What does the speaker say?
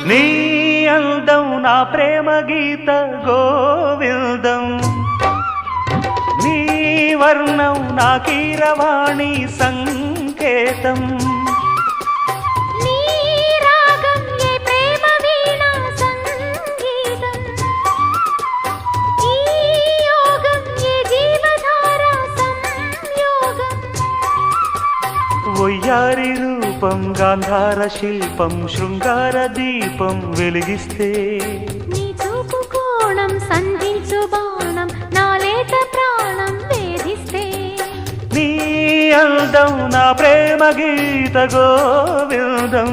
నీ అందం నా ప్రేమ గీత గోవిందం, నీ వర్ణం నా కీరవాణి సంకేతం. వయ్యారి రూపం గాంధార శిల్పం శృంగార దీపం వెలిగిస్తే, నీ చూపు కోణం సంధించు బాణం నా లేత ప్రాణం వేధిస్తే, నీ అందం నా ప్రేమ గీత గోవిందం.